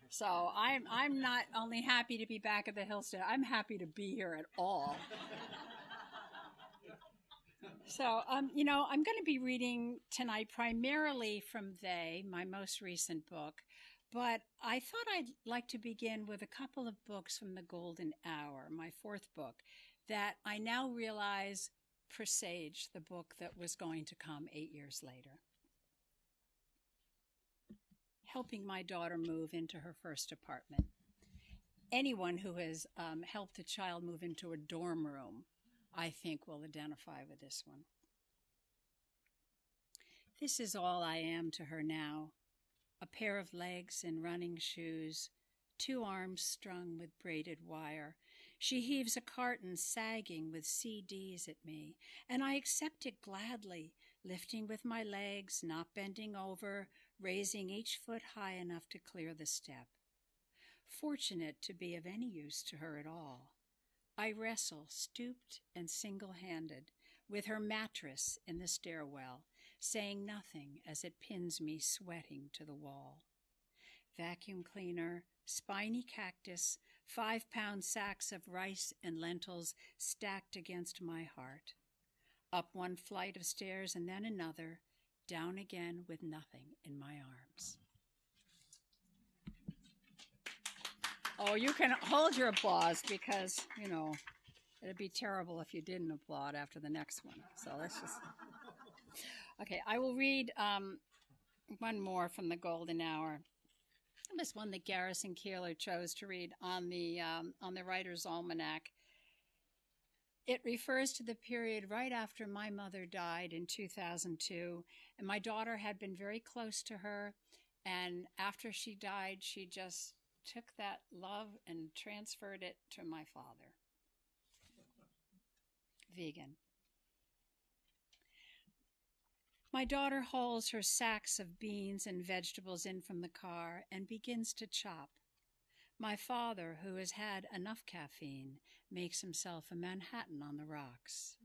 So I'm not only happy to be back at the Hillstead, I'm happy to be here at all. So, I'm going to be reading tonight primarily from They, my most recent book, but I thought I'd like to begin with a couple of books from the Golden Hour, my fourth book, that I now realize presaged the book that was going to come 8 years later. Helping my daughter move into her first apartment. Anyone who has helped a child move into a dorm room, I think, will identify with this one. This is all I am to her now. A pair of legs in running shoes, 2 arms strung with braided wire. She heaves a carton sagging with CDs at me, and I accept it gladly, lifting with my legs, not bending over, raising each foot high enough to clear the step. Fortunate to be of any use to her at all. I wrestle, stooped and single-handed, with her mattress in the stairwell, saying nothing as it pins me sweating to the wall. Vacuum cleaner, spiny cactus, 5-pound sacks of rice and lentils stacked against my heart. Up one flight of stairs and then another, down again with nothing in my arms. Oh, you can hold your applause because, it'd be terrible if you didn't applaud after the next one. So let's just... Okay, I will read one more from the Golden Hour. This one that Garrison Keillor chose to read on the Writer's Almanac. It refers to the period right after my mother died in 2002, and my daughter had been very close to her, and after she died, she just took that love and transferred it to my father. Vegan. My daughter hauls her sacks of beans and vegetables in from the car and begins to chop. My father, who has had enough caffeine, makes himself a Manhattan on the rocks.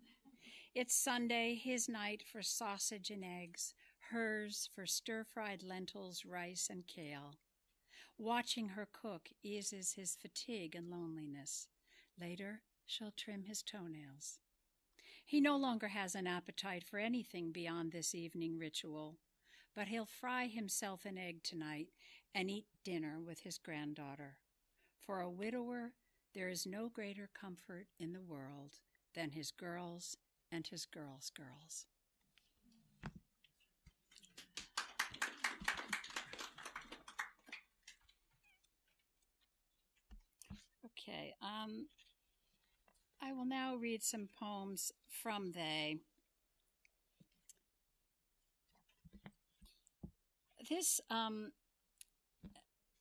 It's Sunday, his night for sausage and eggs, hers for stir-fried lentils, rice, and kale. Watching her cook eases his fatigue and loneliness. Later, she'll trim his toenails. He no longer has an appetite for anything beyond this evening ritual, but he'll fry himself an egg tonight and eat dinner with his granddaughter. For a widower, there is no greater comfort in the world than his girls and his girls' girls. Okay, I will now read some poems from They.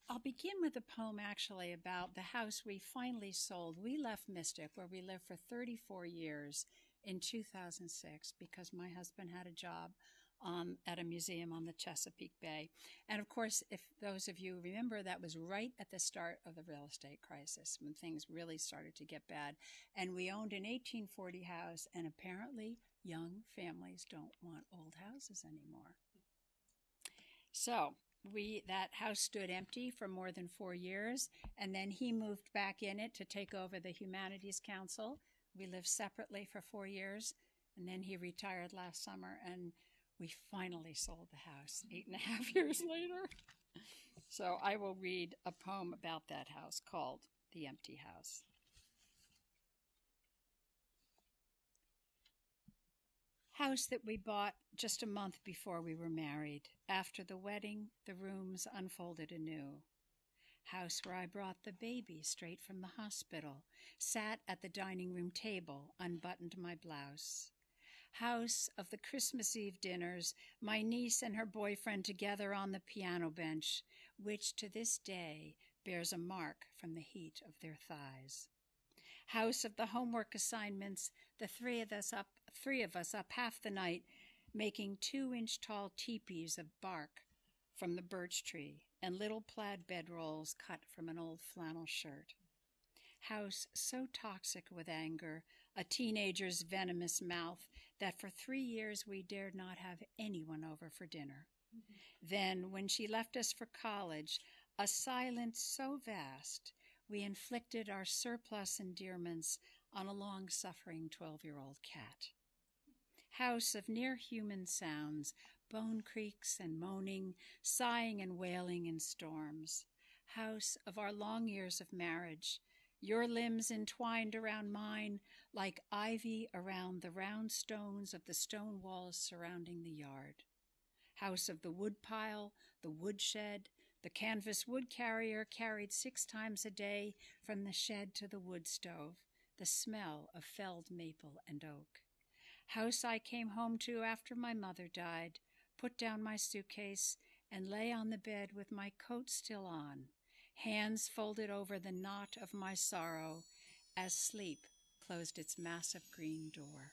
I'll begin with a poem actually about the house we finally sold. We left Mystic, where we lived for 34 years, in 2006 because my husband had a job at a museum on the Chesapeake Bay. And of course, if those of you remember, that was right at the start of the real estate crisis when things really started to get bad. And we owned an 1840 house, and apparently young families don't want old houses anymore. So that house stood empty for more than 4 years, and then he moved back in it to take over the Humanities Council. We lived separately for 4 years, and then he retired last summer, and we finally sold the house 8.5 years later. So I will read a poem about that house called The Empty House. House that we bought just a month before we were married. After the wedding, the rooms unfolded anew. House where I brought the baby straight from the hospital, sat at the dining room table, unbuttoned my blouse. House of the Christmas Eve dinners, my niece and her boyfriend together on the piano bench, which to this day bears a mark from the heat of their thighs. House of the homework assignments, the three of us up half the night, making 2-inch tall teepees of bark from the birch tree and little plaid bedrolls cut from an old flannel shirt. House so toxic with anger, a teenager's venomous mouth, that for 3 years we dared not have anyone over for dinner. Then, when she left us for college, A silence so vast, we inflicted our surplus endearments on a long-suffering 12-year-old cat. House of near-human sounds, bone creaks and moaning, sighing and wailing in storms. House of our long years of marriage, your limbs entwined around mine like ivy around the round stones of the stone walls surrounding the yard. House of the woodpile, the woodshed, the canvas wood carrier carried 6 times a day from the shed to the wood stove, the smell of felled maple and oak. House I came home to after my mother died, put down my suitcase, and lay on the bed with my coat still on, hands folded over the knot of my sorrow as sleep closed its massive green door.